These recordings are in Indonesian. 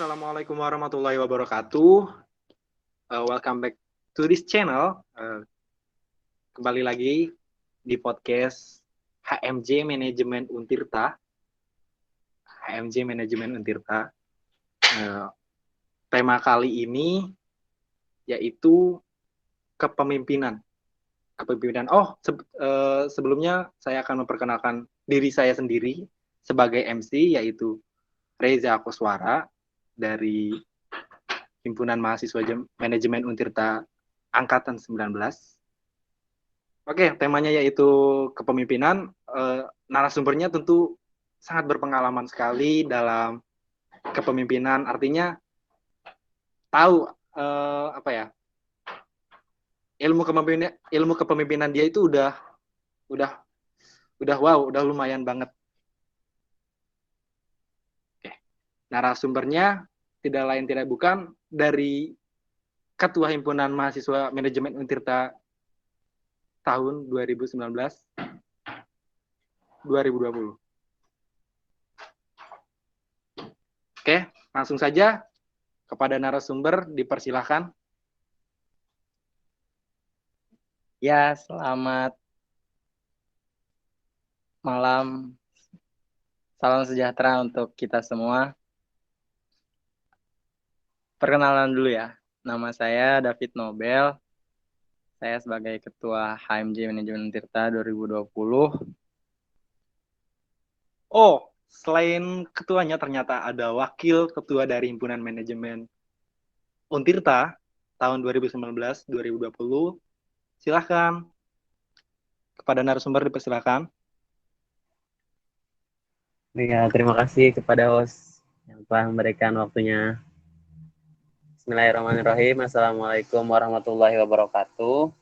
Assalamualaikum warahmatullahi wabarakatuh. Welcome back to this channel. Kembali lagi di podcast HMJ Manajemen Untirta. HMJ Manajemen Untirta. Tema kali ini yaitu kepemimpinan. Sebelumnya saya akan memperkenalkan diri saya sendiri sebagai MC, yaitu Reza Koswara dari Himpunan Mahasiswa Manajemen Untirta Angkatan 19. Oke, temanya yaitu kepemimpinan. Narasumbernya tentu sangat berpengalaman sekali dalam kepemimpinan. Artinya tahu ilmu kepemimpinan dia itu udah lumayan banget. Oke. Narasumbernya tidak lain tidak bukan dari Ketua Himpunan Mahasiswa Manajemen Untirta tahun 2019-2020. Oke, langsung saja kepada narasumber, dipersilahkan. Ya, selamat malam. Salam sejahtera untuk kita semua. Perkenalan dulu ya. Nama saya David Nobel. Saya sebagai Ketua HMJ Manajemen Untirta 2020. Oh, selain ketuanya ternyata ada wakil ketua dari Himpunan Manajemen Untirta tahun 2019-2020. Silahkan. Kepada narasumber dipersilahkan. Ya, terima kasih kepada host yang telah memberikan waktunya. Bismillahirrahmanirrahim. Assalamualaikum warahmatullahi wabarakatuh.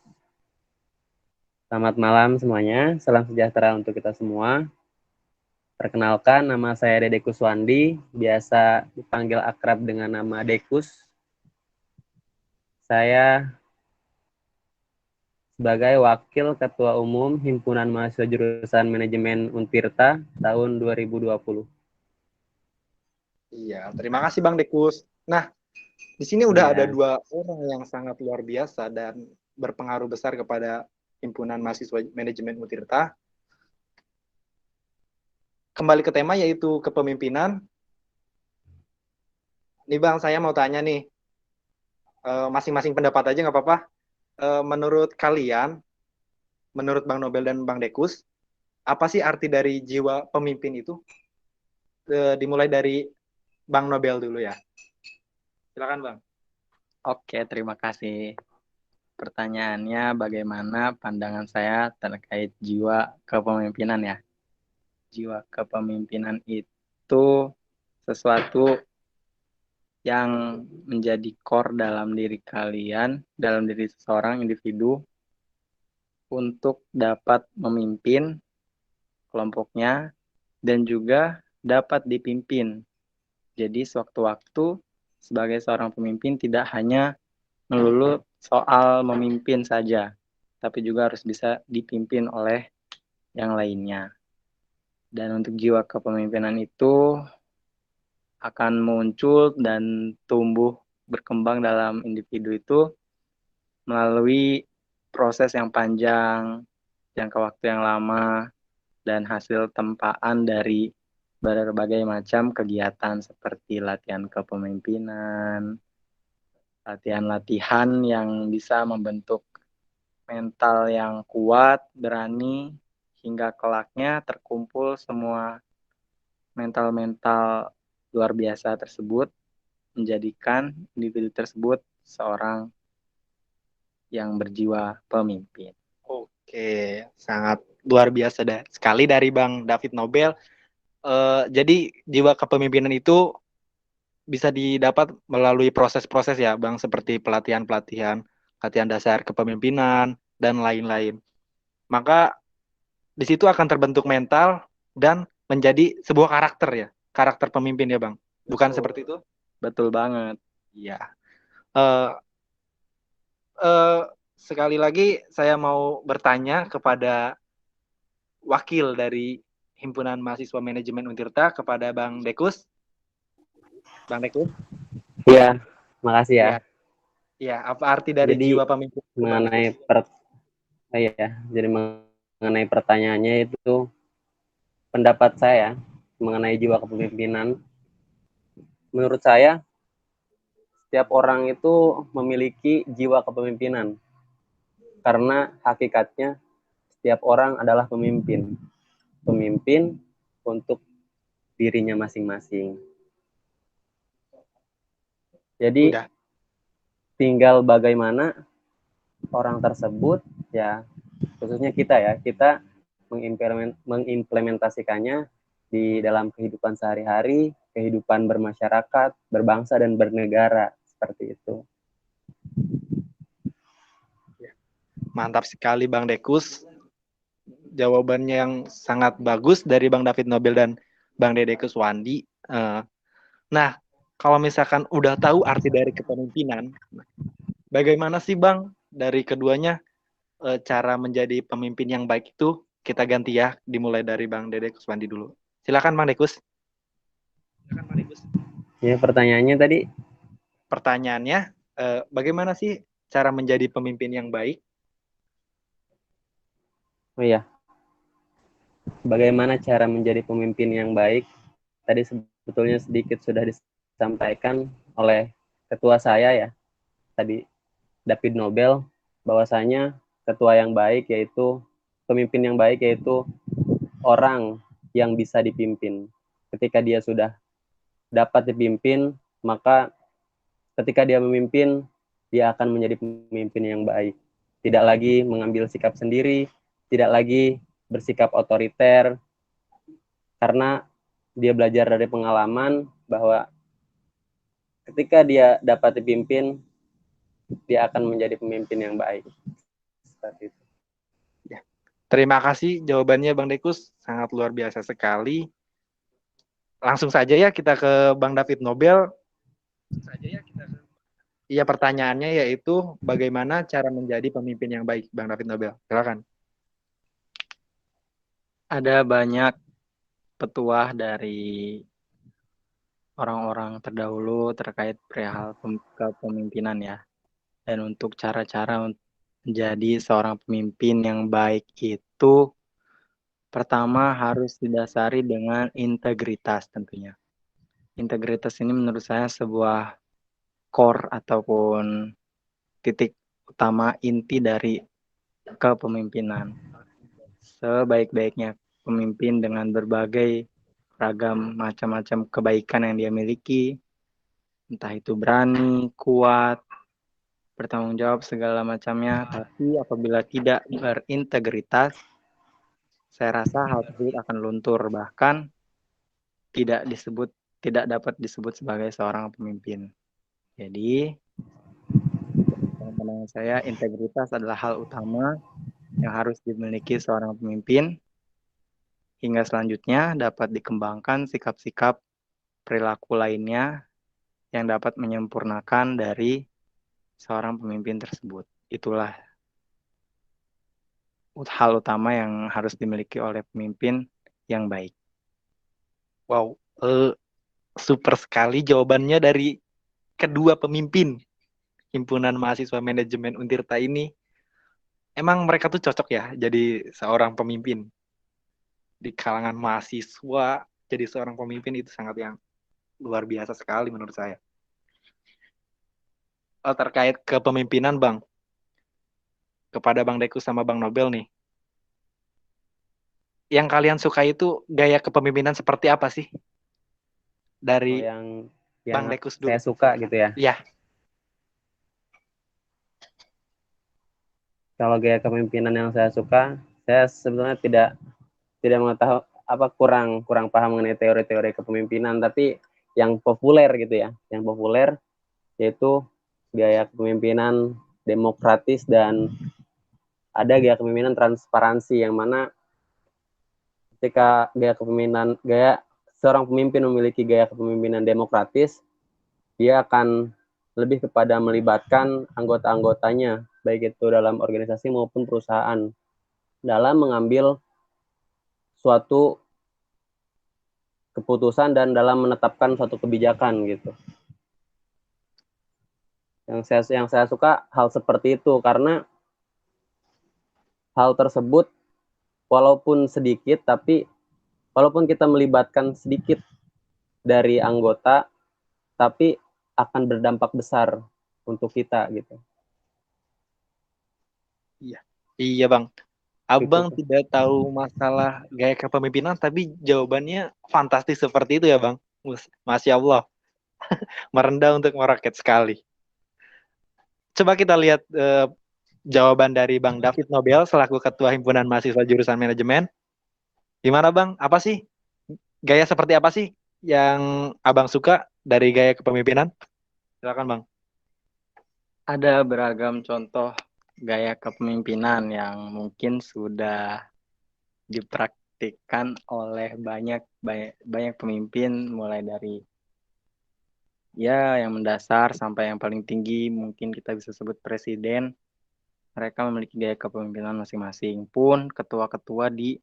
Selamat malam semuanya. Salam sejahtera untuk kita semua. Perkenalkan, nama saya Dede Kuswandi, biasa dipanggil akrab dengan nama Dekus. Saya sebagai Wakil Ketua Umum Himpunan Mahasiswa Jurusan Manajemen Untirta tahun 2020. Iya, terima kasih Bang Dekus. Nah, di sini udah ada dua orang yang sangat luar biasa dan berpengaruh besar kepada Himpunan Mahasiswa Manajemen Untirta. Kembali ke tema yaitu kepemimpinan. Nih Bang, saya mau tanya nih, masing-masing pendapat aja nggak apa-apa. Menurut kalian, menurut Bang Nobel dan Bang Dekus, apa sih arti dari jiwa pemimpin itu? Dimulai dari Bang Nobel dulu ya. Silakan Bang. Oke, terima kasih. Pertanyaannya bagaimana pandangan saya terkait jiwa kepemimpinan ya. Jiwa kepemimpinan itu sesuatu yang menjadi core dalam diri kalian, dalam diri seseorang individu untuk dapat memimpin kelompoknya dan juga dapat dipimpin. Jadi sewaktu-waktu sebagai seorang pemimpin tidak hanya melulu soal memimpin saja, tapi juga harus bisa dipimpin oleh yang lainnya. Dan untuk jiwa kepemimpinan itu akan muncul dan tumbuh berkembang dalam individu itu melalui proses yang panjang, jangka waktu yang lama, dan hasil tempaan dari berbagai macam kegiatan seperti latihan kepemimpinan, latihan-latihan yang bisa membentuk mental yang kuat, berani, hingga kelaknya terkumpul semua mental-mental luar biasa tersebut menjadikan individu tersebut seorang yang berjiwa pemimpin. Oke, sangat luar biasa sekali dari Bang David Nobel. Jadi jiwa kepemimpinan itu bisa didapat melalui proses-proses ya Bang, seperti pelatihan-pelatihan, latihan dasar kepemimpinan, dan lain-lain. Maka di situ akan terbentuk mental dan menjadi sebuah karakter ya, karakter pemimpin ya Bang. Bukan seperti itu? Betul banget. Iya. Sekali lagi saya mau bertanya kepada wakil dari Himpunan Mahasiswa Manajemen Untirta, kepada Bang Dekus. Bang Dekus? Iya, makasih ya. Iya, iya. Apa arti dari Jadi jiwa pemimpin itu, Bang mengenai Dekus? jadi mengenai pertanyaannya itu pendapat saya mengenai jiwa kepemimpinan. Menurut saya setiap orang itu memiliki jiwa kepemimpinan karena hakikatnya setiap orang adalah pemimpin. Pemimpin untuk dirinya masing-masing. Jadi Udah. tinggal bagaimana orang tersebut ya, khususnya kita mengimplementasikannya di dalam kehidupan sehari-hari, kehidupan bermasyarakat, berbangsa dan bernegara seperti itu. Mantap sekali Bang Dekus. Jawabannya yang sangat bagus dari Bang David Nobel dan Bang Dede Kuswandi. Nah, kalau misalkan udah tahu arti dari kepemimpinan, bagaimana sih Bang dari keduanya cara menjadi pemimpin yang baik itu? Kita ganti ya, dimulai dari Bang Dede Kuswandi dulu. Silakan Bang Dekus. Ya, pertanyaannya tadi, Pertanyaannya, bagaimana sih cara menjadi pemimpin yang baik? oh iya, bagaimana cara menjadi pemimpin yang baik? Tadi sebetulnya sedikit sudah disampaikan oleh ketua saya ya, tadi David Nobel, bahwasanya ketua yang baik yaitu pemimpin yang baik yaitu orang yang bisa dipimpin. Ketika dia sudah dapat dipimpin, maka ketika dia memimpin, dia akan menjadi pemimpin yang baik. Tidak lagi mengambil sikap sendiri, tidak lagi bersikap otoriter, karena dia belajar dari pengalaman bahwa ketika dia dapat dipimpin, dia akan menjadi pemimpin yang baik. Seperti itu. Ya. Terima kasih jawabannya Bang Dekus, sangat luar biasa sekali. Langsung saja ya kita ke Bang David Nobel. Iya, pertanyaannya yaitu bagaimana cara menjadi pemimpin yang baik, Bang David Nobel. Silakan. Ada banyak petuah dari orang-orang terdahulu terkait perihal kepemimpinan ya. Dan untuk cara-cara menjadi seorang pemimpin yang baik itu pertama harus didasari dengan integritas tentunya. Integritas ini menurut saya sebuah core ataupun titik utama inti dari kepemimpinan. Sebaik-baiknya pemimpin dengan berbagai ragam macam-macam kebaikan yang dia miliki, entah itu berani, kuat, bertanggung jawab segala macamnya, tapi apabila tidak berintegritas, saya rasa hal tersebut akan luntur, bahkan tidak dapat disebut sebagai seorang pemimpin. Jadi, pandangan saya integritas adalah hal utama yang harus dimiliki seorang pemimpin, hingga selanjutnya dapat dikembangkan sikap-sikap perilaku lainnya yang dapat menyempurnakan dari seorang pemimpin tersebut. Itulah hal utama yang harus dimiliki oleh pemimpin yang baik. Wow, super sekali jawabannya dari kedua pemimpin Himpunan Mahasiswa Manajemen Untirta ini. Emang mereka tuh cocok ya jadi seorang pemimpin di kalangan mahasiswa. Jadi seorang pemimpin itu sangat yang luar biasa sekali menurut saya. Terkait kepemimpinan Bang, kepada Bang Deku sama Bang Nobel nih. Yang kalian suka itu gaya kepemimpinan seperti apa sih? Oh, Dari yang Bang Dekus dulu. saya suka gitu ya. Iya, Kalau gaya kepemimpinan yang saya suka, saya sebetulnya tidak mengetahui kurang paham mengenai teori-teori kepemimpinan, tapi yang populer gitu ya, yang populer yaitu gaya kepemimpinan demokratis dan ada gaya kepemimpinan transparansi, yang mana ketika gaya seorang pemimpin memiliki gaya kepemimpinan demokratis, dia akan lebih kepada melibatkan anggota-anggotanya, baik itu dalam organisasi maupun perusahaan, dalam mengambil suatu keputusan dan dalam menetapkan suatu kebijakan gitu. Yang saya suka hal seperti itu, karena hal tersebut walaupun sedikit, tapi walaupun kita melibatkan sedikit dari anggota, tapi akan berdampak besar untuk kita gitu. Iya bang, abang Itu. tidak tahu masalah gaya kepemimpinan, tapi jawabannya fantastis seperti itu ya bang. Masya Allah, merendah untuk merakyat sekali. Coba kita lihat jawaban dari Bang David Nobel selaku Ketua Himpunan Mahasiswa Jurusan Manajemen. Gimana Bang? Apa sih gaya seperti apa sih yang Abang suka dari gaya kepemimpinan? Silakan Bang. Ada beragam contoh gaya kepemimpinan yang mungkin sudah dipraktikkan oleh banyak pemimpin, mulai dari ya yang mendasar sampai yang paling tinggi, mungkin kita bisa sebut presiden. Mereka memiliki gaya kepemimpinan masing-masing, pun ketua-ketua di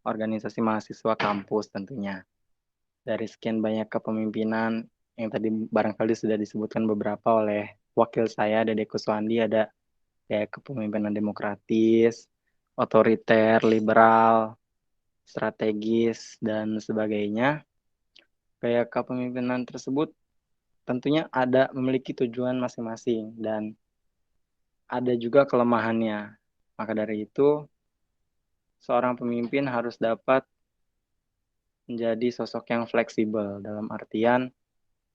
organisasi mahasiswa kampus tentunya. Dari sekian banyak kepemimpinan yang tadi barangkali sudah disebutkan beberapa oleh wakil saya, Dede Kuswandi, ada gaya kepemimpinan demokratis, otoriter, liberal, strategis, dan sebagainya. Gaya kepemimpinan tersebut tentunya ada memiliki tujuan masing-masing dan ada juga kelemahannya. Maka dari itu, seorang pemimpin harus dapat menjadi sosok yang fleksibel, dalam artian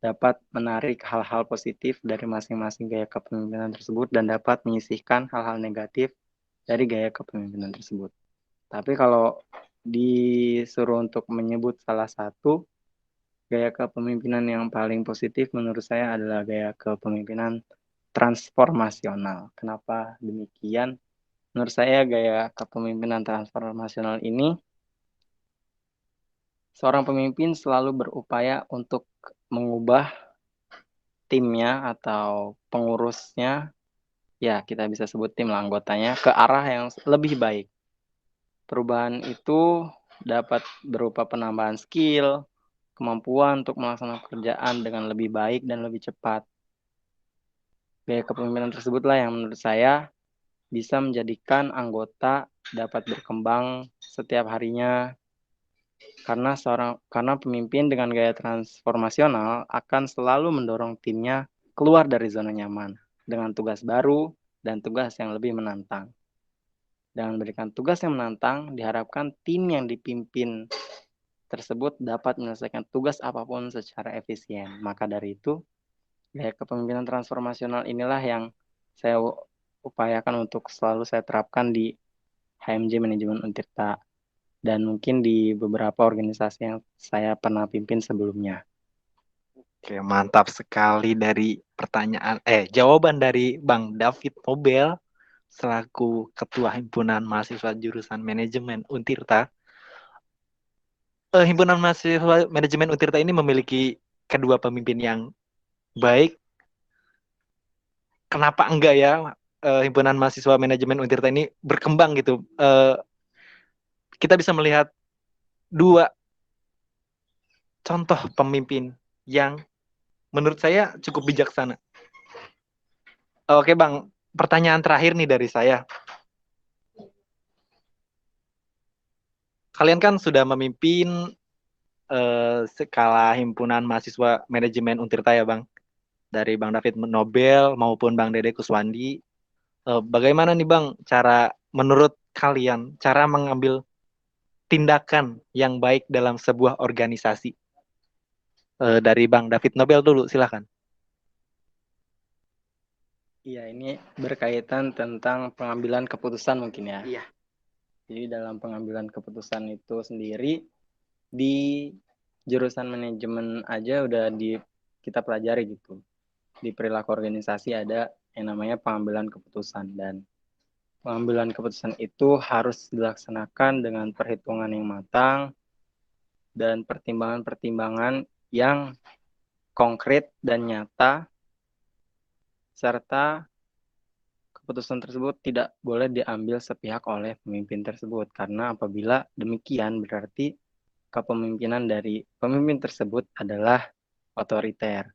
dapat menarik hal-hal positif dari masing-masing gaya kepemimpinan tersebut dan dapat menyisihkan hal-hal negatif dari gaya kepemimpinan tersebut. Tapi kalau disuruh untuk menyebut salah satu, gaya kepemimpinan yang paling positif menurut saya adalah gaya kepemimpinan transformasional. Kenapa demikian? Menurut saya gaya kepemimpinan transformasional ini, seorang pemimpin selalu berupaya untuk mengubah timnya atau pengurusnya, ya kita bisa sebut tim lah, anggotanya, ke arah yang lebih baik. Perubahan itu dapat berupa penambahan skill, kemampuan untuk melaksanakan pekerjaan dengan lebih baik dan lebih cepat. Gaya kepemimpinan tersebutlah yang menurut saya bisa menjadikan anggota dapat berkembang setiap harinya, karena pemimpin dengan gaya transformasional akan selalu mendorong timnya keluar dari zona nyaman dengan tugas baru dan tugas yang lebih menantang. Dengan memberikan tugas yang menantang, diharapkan tim yang dipimpin tersebut dapat menyelesaikan tugas apapun secara efisien. Maka dari itu, gaya kepemimpinan transformasional inilah yang saya upayakan untuk selalu saya terapkan di HMJ Manajemen Untirta dan mungkin di beberapa organisasi yang saya pernah pimpin sebelumnya. Oke, mantap sekali dari jawaban dari Bang David Nobel selaku Ketua Himpunan Mahasiswa Jurusan Manajemen Untirta. Himpunan Mahasiswa Manajemen Untirta ini memiliki kedua pemimpin yang baik. Kenapa enggak ya Himpunan Mahasiswa Manajemen Untirta ini berkembang gitu? Kita bisa melihat dua contoh pemimpin yang menurut saya cukup bijaksana. Oke Bang, pertanyaan terakhir nih dari saya. Kalian kan sudah memimpin skala himpunan mahasiswa manajemen Untirta ya Bang, dari Bang David Nobel maupun Bang Dede Kuswandi. Bagaimana nih Bang menurut kalian cara mengambil tindakan yang baik dalam sebuah organisasi? Dari Bang David Nobel dulu, silahkan. Iya, ini berkaitan tentang pengambilan keputusan mungkin ya. Iya. Jadi dalam pengambilan keputusan itu sendiri, di jurusan manajemen aja udah kita pelajari gitu. Di perilaku organisasi ada yang namanya pengambilan keputusan, dan pengambilan keputusan itu harus dilaksanakan dengan perhitungan yang matang dan pertimbangan-pertimbangan yang konkret dan nyata, serta keputusan tersebut tidak boleh diambil sepihak oleh pemimpin tersebut, karena apabila demikian berarti kepemimpinan dari pemimpin tersebut adalah otoriter.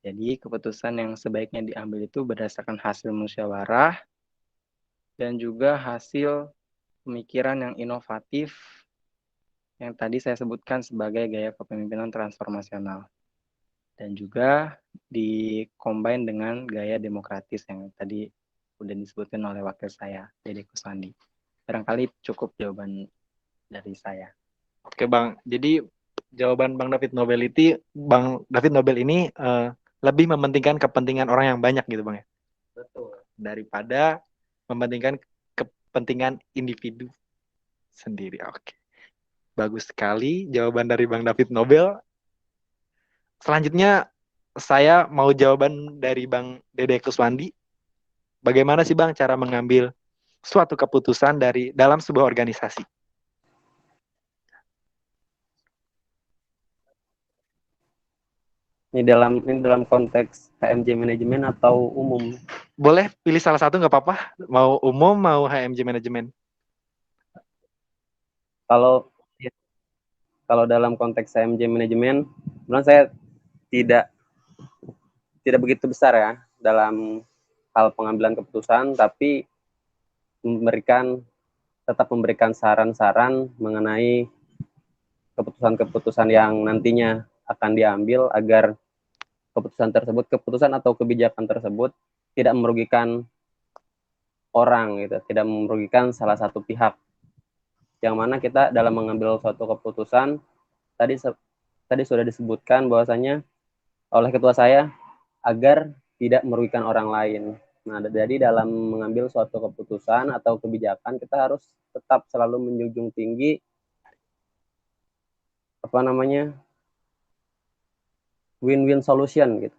Jadi keputusan yang sebaiknya diambil itu berdasarkan hasil musyawarah dan juga hasil pemikiran yang inovatif yang tadi saya sebutkan sebagai gaya kepemimpinan transformasional. Dan juga dikombin dengan gaya demokratis yang tadi udah disebutkan oleh wakil saya, Dede Kuswandi. Barangkali cukup jawaban dari saya. Oke Bang, jadi jawaban Bang David Nobel ini lebih mementingkan kepentingan orang yang banyak gitu Bang ya, Betul. daripada mementingkan kepentingan individu sendiri. Oke, bagus sekali jawaban dari Bang David Nobel. Selanjutnya saya mau jawaban dari Bang Dede Kuswandi. Bagaimana sih Bang cara mengambil suatu keputusan dalam sebuah organisasi? Ini dalam konteks HMJ manajemen atau umum? Boleh pilih salah satu nggak apa-apa. Mau umum, mau HMJ manajemen. Kalau kalau dalam konteks HMJ manajemen, sebenarnya saya tidak begitu besar ya dalam hal pengambilan keputusan, tapi tetap memberikan saran-saran mengenai keputusan-keputusan yang nantinya akan diambil agar keputusan atau kebijakan tersebut tidak merugikan orang gitu, tidak merugikan salah satu pihak. Yang mana kita dalam mengambil suatu keputusan tadi sudah disebutkan bahwasanya oleh ketua saya agar tidak merugikan orang lain. Nah, jadi dalam mengambil suatu keputusan atau kebijakan kita harus tetap selalu menjunjung tinggi win-win solution gitu.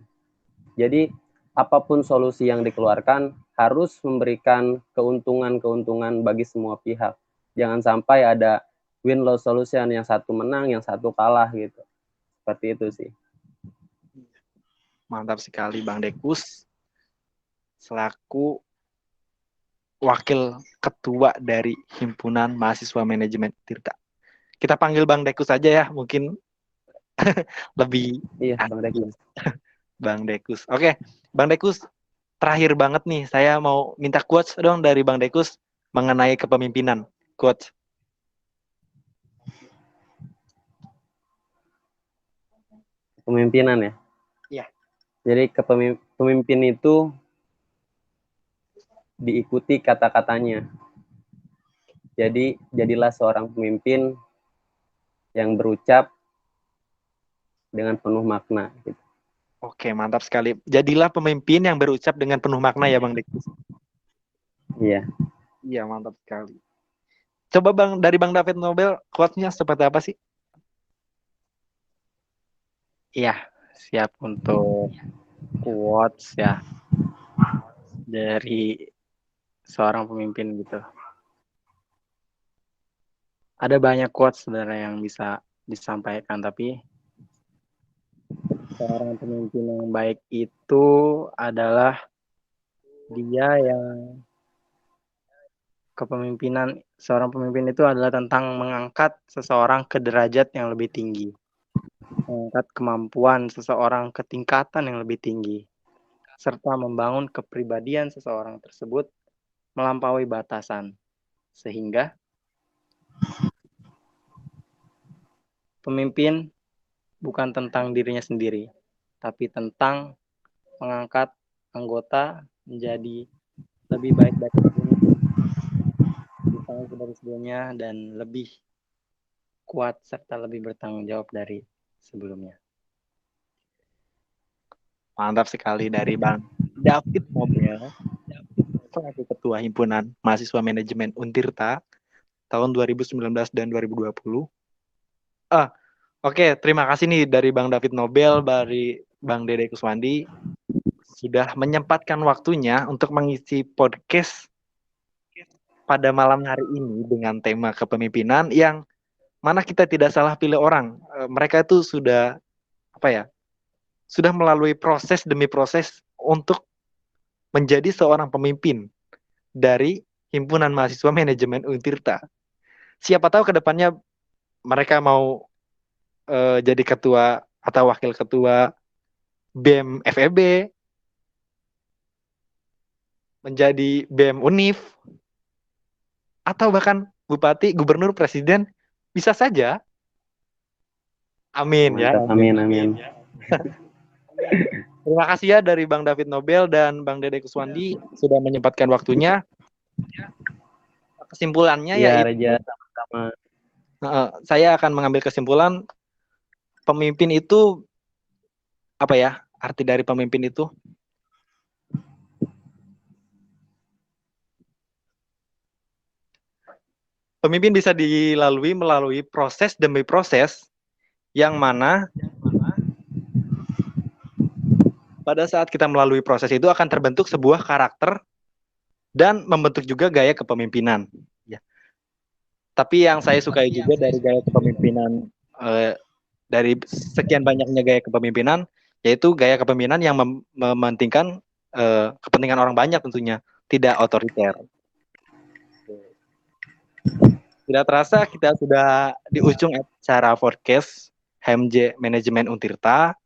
Jadi apapun solusi yang dikeluarkan harus memberikan keuntungan bagi semua pihak. Jangan sampai ada win-loss solution, yang satu menang, yang satu kalah gitu. Seperti itu sih. Mantap sekali Bang Dekus. Selaku wakil ketua dari Himpunan Mahasiswa Manajemen Tirta. Kita panggil Bang Dekus saja ya, mungkin lebih Iya, Bang Dekus. Bang Dekus. Oke, Bang Dekus, terakhir banget nih, saya mau minta quotes dong dari Bang Dekus mengenai kepemimpinan. Quotes. Kepemimpinan ya? Iya. Jadi pemimpin itu diikuti kata-katanya. Jadi jadilah seorang pemimpin yang berucap dengan penuh makna gitu. Oke, mantap sekali. Jadilah pemimpin yang berucap dengan penuh makna ya Bang Dekus. Iya. Iya, mantap sekali. Coba dari Bang David Nobel, quotes-nya seperti apa sih? Iya, siap untuk quotes ya dari seorang pemimpin gitu. Ada banyak quotes sebenarnya yang bisa disampaikan, tapi seorang pemimpin yang baik itu adalah dia yang seorang pemimpin itu adalah tentang mengangkat seseorang ke derajat yang lebih tinggi. Mengangkat kemampuan seseorang ke tingkatan yang lebih tinggi. Serta membangun kepribadian seseorang tersebut melampaui batasan. Sehingga pemimpin bukan tentang dirinya sendiri, tapi tentang mengangkat anggota menjadi lebih baik dari sebelumnya dan lebih kuat serta lebih bertanggung jawab dari sebelumnya. Mantap sekali dari Bang David Nobel, selaku Ketua Himpunan Mahasiswa Manajemen Untirta tahun 2019 dan 2020. Oke, terima kasih nih dari Bang David Nobel, dari Bang Dede Kuswandi sudah menyempatkan waktunya untuk mengisi podcast pada malam hari ini dengan tema kepemimpinan yang mana kita tidak salah pilih orang. Mereka itu sudah sudah melalui proses demi proses untuk menjadi seorang pemimpin dari Himpunan Mahasiswa Manajemen Untirta. Siapa tahu ke depannya mereka mau jadi ketua atau wakil ketua BEM FEB, menjadi BEM Univ, atau bahkan bupati, gubernur, presiden, bisa saja. Amin ya. Mantap, amin, amin. Terima kasih ya dari Bang David Nobel dan Bang Dede Kuswandi sudah menyempatkan waktunya. Kesimpulannya Iya, yaitu Reja, sama-sama. saya akan mengambil kesimpulan pemimpin itu apa ya? Arti dari pemimpin itu pemimpin bisa dilalui melalui proses demi proses yang mana pada saat kita melalui proses itu akan terbentuk sebuah karakter dan membentuk juga gaya kepemimpinan. Ya. Tapi yang saya sukai juga dari gaya kepemimpinan dari sekian banyaknya gaya kepemimpinan, yaitu gaya kepemimpinan yang mementingkan kepentingan orang banyak tentunya, tidak otoriter. Tidak terasa kita sudah di ujung acara podcast HMJ Manajemen Untirta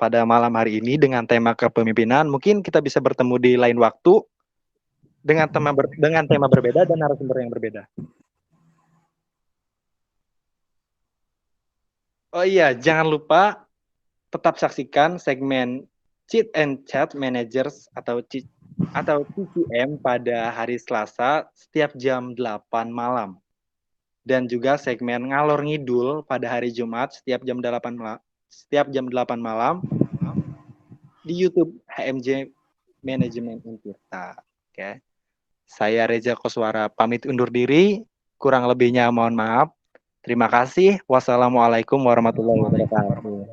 pada malam hari ini dengan tema kepemimpinan. Mungkin kita bisa bertemu di lain waktu dengan tema berbeda dan narasumber yang berbeda. Oh iya, jangan lupa tetap saksikan segmen Cheat and Chat Managers atau CCM pada hari Selasa setiap jam 8 malam. Dan juga segmen Ngalor Ngidul pada hari Jumat setiap jam 8 malam di YouTube HMJ Manajemen Untirta. Oke. Saya Reza Koswara pamit undur diri. Kurang lebihnya mohon maaf. Terima kasih. Wassalamualaikum warahmatullahi wabarakatuh.